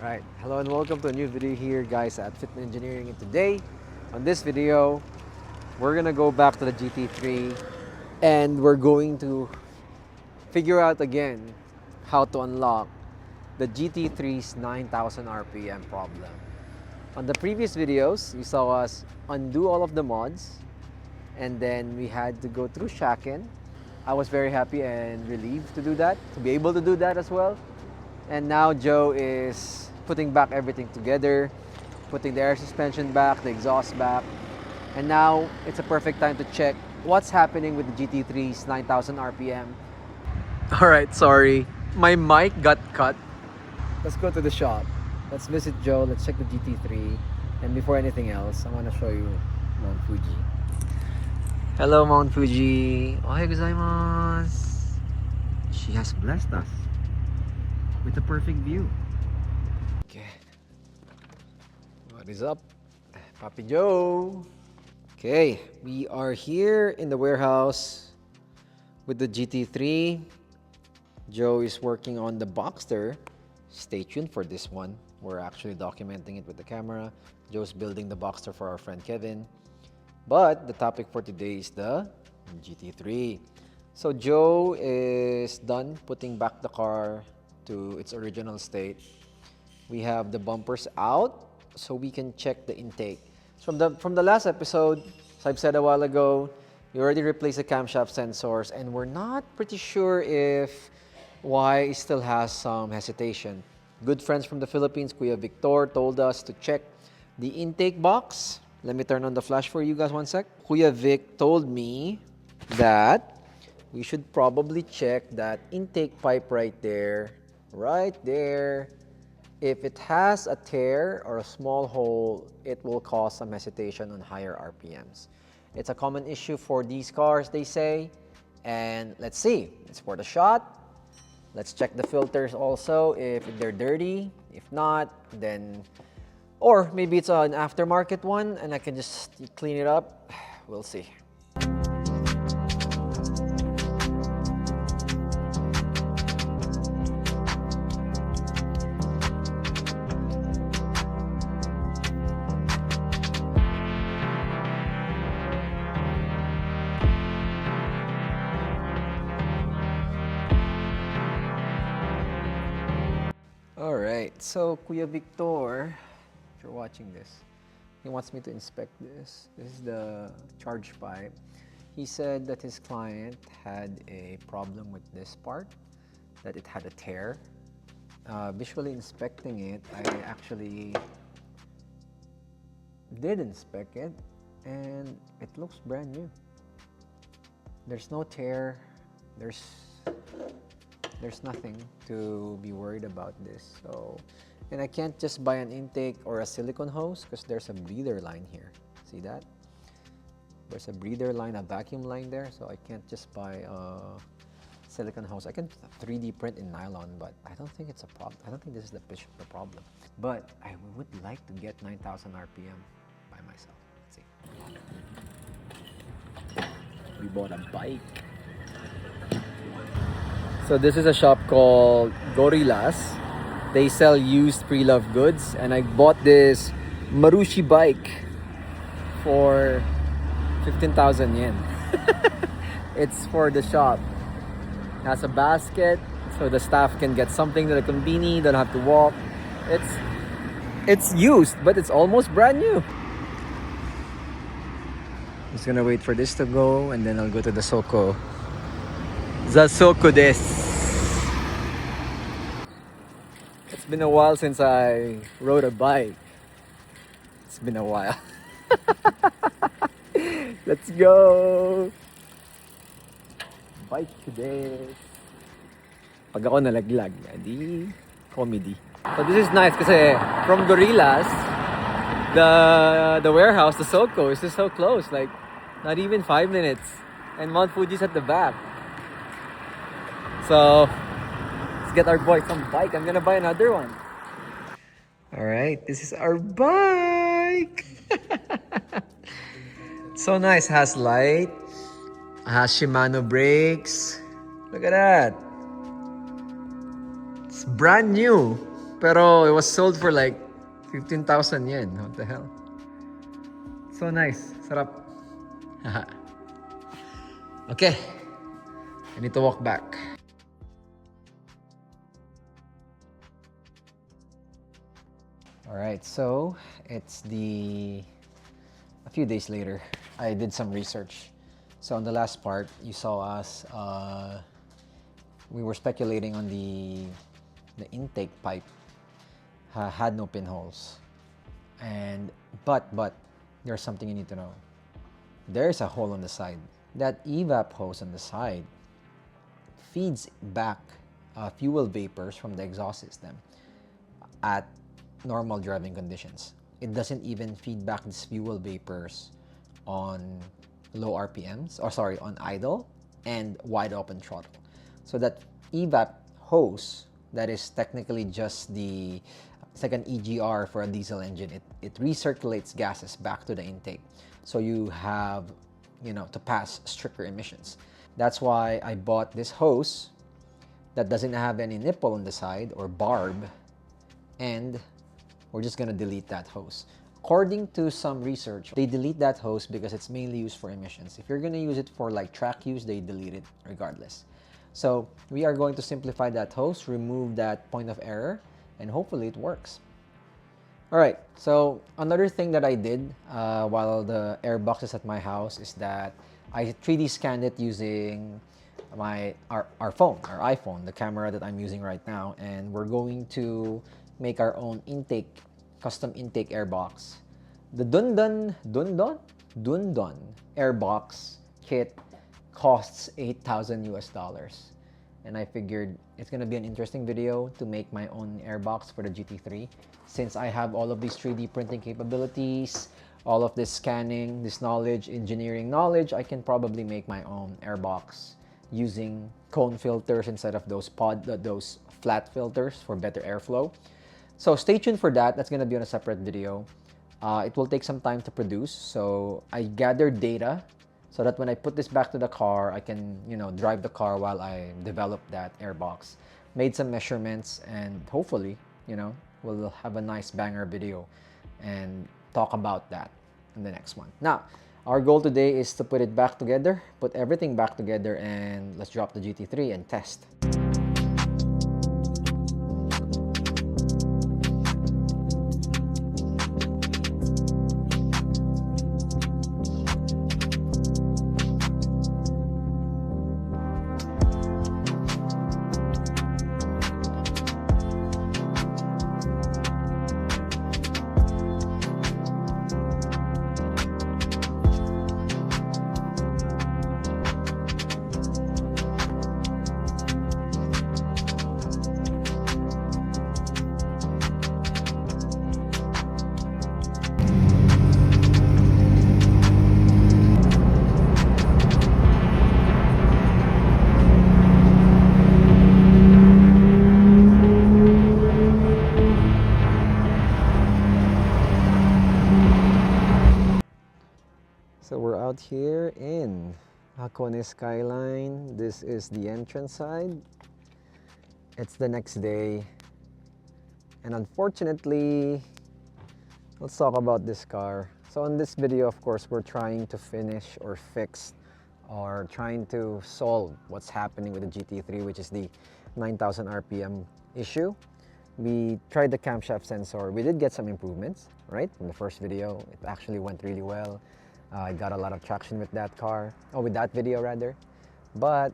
Right, hello and welcome to a new video here guys at Fitment Engineering, and today on this video we're gonna go back to the GT3 and we're going to figure out again how to unlock the GT3's 9000 RPM problem. On the previous videos you saw us undo all of the mods and then we had to go through Shaken. I was very happy and relieved to do that, to be able to do that as well. And now Joe is putting back everything together, putting the air suspension back, the exhaust back. And now it's a perfect time to check what's happening with the GT3's 9000 RPM. Alright, sorry. My mic got cut. Let's go to the shop. Let's visit Joe, let's check the GT3. And before anything else, I want to show you Mount Fuji. Hello Mount Fuji. Ohayou gozaimasu. She has blessed us with a perfect view. Okay. What is up, Papi Joe? Okay, we are here in the warehouse with the GT3. Joe is working on the Boxster. Stay tuned for this one. We're actually documenting it with the camera. Joe's building the Boxster for our friend Kevin. But the topic for today is the GT3. So Joe is done putting back the car to its original state. We have the bumpers out so we can check the intake. From the last episode, as I've said a while ago, we already replaced the camshaft sensors and we're not pretty sure if why it still has some hesitation. Good friends from the Philippines, Kuya Victor, told us to check the intake box. Let me turn on the flash for you guys one sec. Kuya Vic told me that we should probably check that intake pipe right there. If it has a tear or a small hole, it will cause some hesitation on higher RPMs. It's a common issue for these cars, they say. And let's see, it's worth a shot. Let's check the filters also if they're dirty. If not, then, or maybe it's an aftermarket one and I can just clean it up. We'll see. Alright, so Kuya Victor, if you're watching this, he wants me to inspect this. This is the charge pipe. He said that his client had a problem with this part, that it had a tear. Visually inspecting it, I actually did inspect it and it looks brand new. There's no tear, there's nothing to be worried about this. So, and I can't just buy an intake or a silicone hose because there's a breather line here. See that? There's a breather line, a vacuum line there. So I can't just buy a silicone hose. I can 3D print in nylon, but I don't think it's a problem. I don't think this is the problem. But I would like to get 9000 RPM by myself. Let's see. We bought a bike. So this is a shop called Gorillas. They sell used pre-loved goods, and I bought this Marushi bike for 15,000 yen. It's for the shop. It has a basket so the staff can get something to the conveni, don't have to walk. It's used, but it's almost brand new. Just gonna wait for this to go and then I'll go to the Soko. Zasoko desu. It's been a while since I rode a bike. It's been a while. Let's go! Bike today. Pag ako nalaglag, di comedy. So this is nice kasi from Gorillas, the warehouse, the Soko, is just so close. Like, not even 5 minutes. And Mount Fuji's at the back. So, let's get our boy some bike. I'm gonna buy another one. Alright, this is our bike! So nice, has light, has Shimano brakes. Look at that. It's brand new. Pero it was sold for like 15,000 yen. What the hell? So nice. Sarap. Okay. I need to walk back. Alright, so it's a few days later. I did some research. So on the last part, you saw us, we were speculating on the intake pipe had no pinholes. But there's something you need to know. There's a hole on the side. That EVAP hose on the side feeds back fuel vapors from the exhaust system at normal driving conditions. It doesn't even feed back these fuel vapors on low RPMs, on idle and wide open throttle. So that EVAP hose, that is technically just it's like an EGR for a diesel engine. It recirculates gases back to the intake. So you have, to pass stricter emissions. That's why I bought this hose that doesn't have any nipple on the side or barb, and we're just gonna delete that hose. According to some research, they delete that hose because it's mainly used for emissions. If you're gonna use it for like track use, they delete it regardless. So we are going to simplify that hose, remove that point of error, and hopefully it works. All right, so another thing that I did while the airbox is at my house is that I 3D scanned it using our iPhone, the camera that I'm using right now, and we're going to make our own custom intake airbox. The Dundon airbox kit costs $8,000 and I figured it's gonna be an interesting video to make my own airbox for the GT3. Since I have all of these 3D printing capabilities, all of this scanning, this knowledge, engineering knowledge, I can probably make my own airbox using cone filters instead of those flat filters for better airflow. So stay tuned for that. That's gonna be on a separate video. It will take some time to produce, so I gathered data so that when I put this back to the car, I can, drive the car while I develop that airbox. Made some measurements, and hopefully, we'll have a nice banger video and talk about that in the next one. Now, our goal today is to put it back together, put everything back together, and let's drop the GT3 and test. So we're out here in Hakone Skyline. This is the entrance side. It's the next day. And unfortunately, let's talk about this car. So in this video, of course, we're trying to finish or fix or trying to solve what's happening with the GT3, which is the 9,000 RPM issue. We tried the camshaft sensor. We did get some improvements, right? From the first video, it actually went really well. I got a lot of traction with that with that video rather. But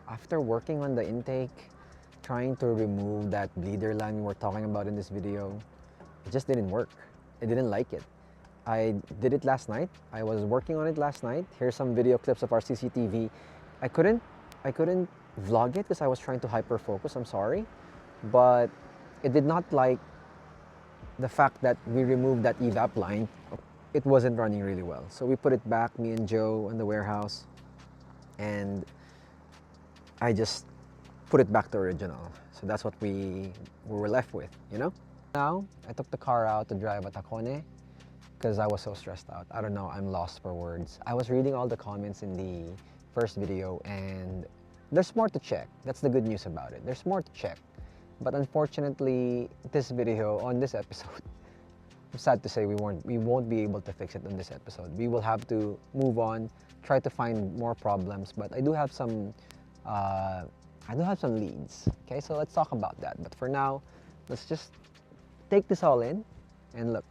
after working on the intake, trying to remove that bleeder line we were talking about in this video, it just didn't work. I didn't like it. I did it last night. I was working on it last night. Here's some video clips of our CCTV. I couldn't vlog it because I was trying to hyper focus, I'm sorry. But it did not like the fact that we removed that EVAP line. It wasn't running really well. So we put it back, me and Joe in the warehouse, and I just put it back to original. So that's what we were left with, Now, I took the car out to drive at Hakone because I was so stressed out. I don't know, I'm lost for words. I was reading all the comments in the first video, and there's more to check. That's the good news about it. There's more to check. But unfortunately, this episode, I'm sad to say we won't be able to fix it on this episode. We will have to move on, try to find more problems. But I do have some leads. Okay, so let's talk about that. But for now, let's just take this all in and look.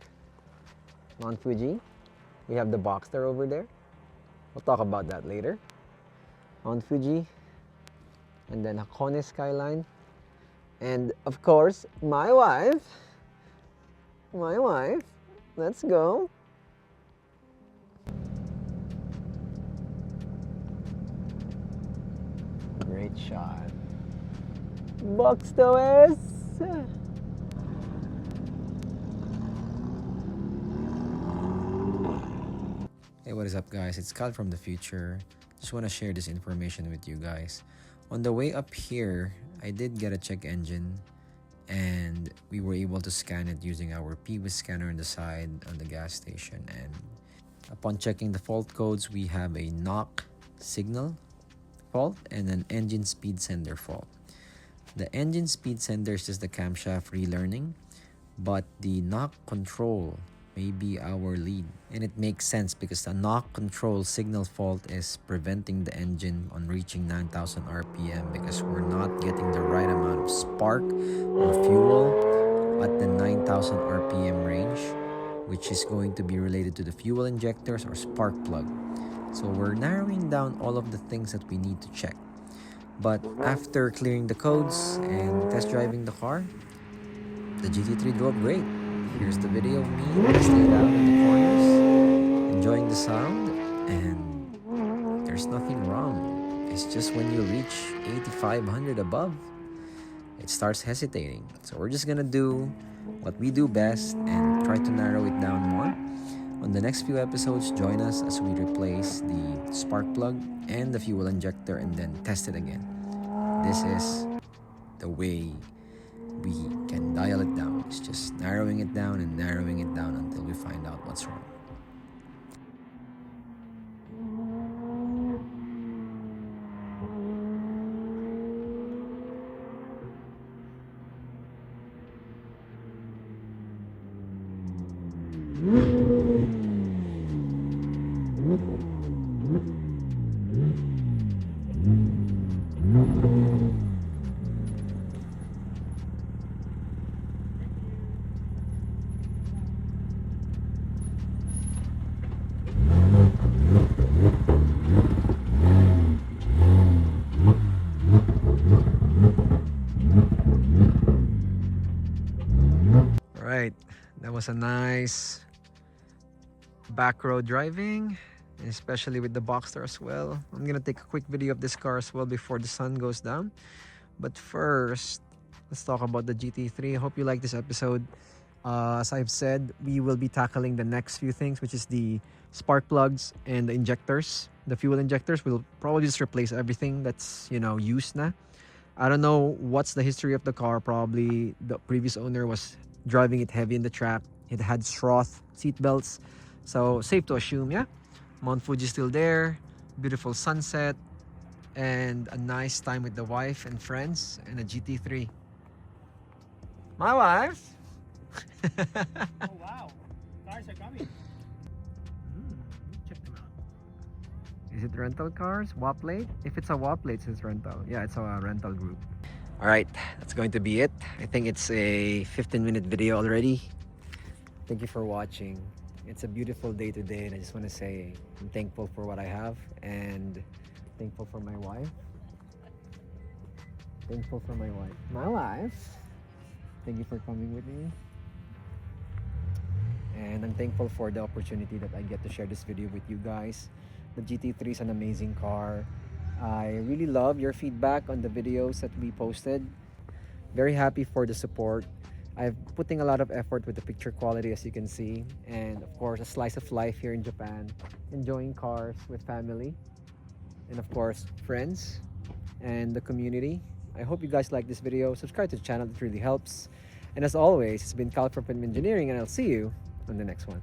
Mount Fuji, we have the Boxster over there. We'll talk about that later. Mount Fuji, and then Hakone Skyline, and of course my wife. Let's go. Great shot. Boxster. Hey, what is up guys? It's Cal from the future. Just want to share this information with you guys. On the way up here, I did get a check engine and we were able to scan it using our PV scanner on the side on the gas station, and upon checking the fault codes, we have a knock signal fault and an engine speed sender fault. The engine speed sender is just the camshaft relearning, but the knock control may be our lead, and it makes sense because the knock control signal fault is preventing the engine on reaching 9,000 RPM because we're not getting the right amount of spark or fuel at the 9,000 RPM range, which is going to be related to the fuel injectors or spark plug. So we're narrowing down all of the things that we need to check. But after clearing the codes and test driving the car, the GT3 drove great. Here's the video of me testing it out in the corners, enjoying the sound, and there's nothing wrong. It's just when you reach 8,500 above, it starts hesitating. So we're just gonna do what we do best and try to narrow it down more. On the next few episodes, join us as we replace the spark plug and the fuel injector and then test it again. This is the way we can dial it down. It's just narrowing it down and narrowing it down until we find out what's wrong. Right, that was a nice back road driving, especially with the Boxster as well. I'm gonna take a quick video of this car as well before the sun goes down. But first, let's talk about the GT3. I hope you like this episode. As I've said, we will be tackling the next few things, which is the spark plugs and the injectors. The fuel injectors, we'll probably just replace everything that's, used na. I don't know what's the history of the car. Probably the previous owner was driving it heavy in the track. It had Stroth seat belts, so safe to assume. Yeah, Mount Fuji still there, beautiful sunset, and a nice time with the wife and friends, and a GT3. My wife. Oh wow, cars are coming. Check them out. Is it rental cars? WAP plate? If it's a WAP plate, it's rental. Yeah, it's a rental group. All right, that's going to be it. I think it's a 15-minute video already. Thank you for watching. It's a beautiful day today, and I just want to say I'm thankful for what I have and thankful for my wife. Thankful for my wife. My wife. Thank you for coming with me. And I'm thankful for the opportunity that I get to share this video with you guys. The GT3 is an amazing car. I really love your feedback on the videos that we posted. Very happy for the support. I'm putting a lot of effort with the picture quality, as you can see, and of course a slice of life here in Japan, enjoying cars with family and of course friends and the community. I hope you guys like this video. Subscribe to the channel, it really helps. And as always, it's been Cal from Fitment Engineering, and I'll see you on the next one.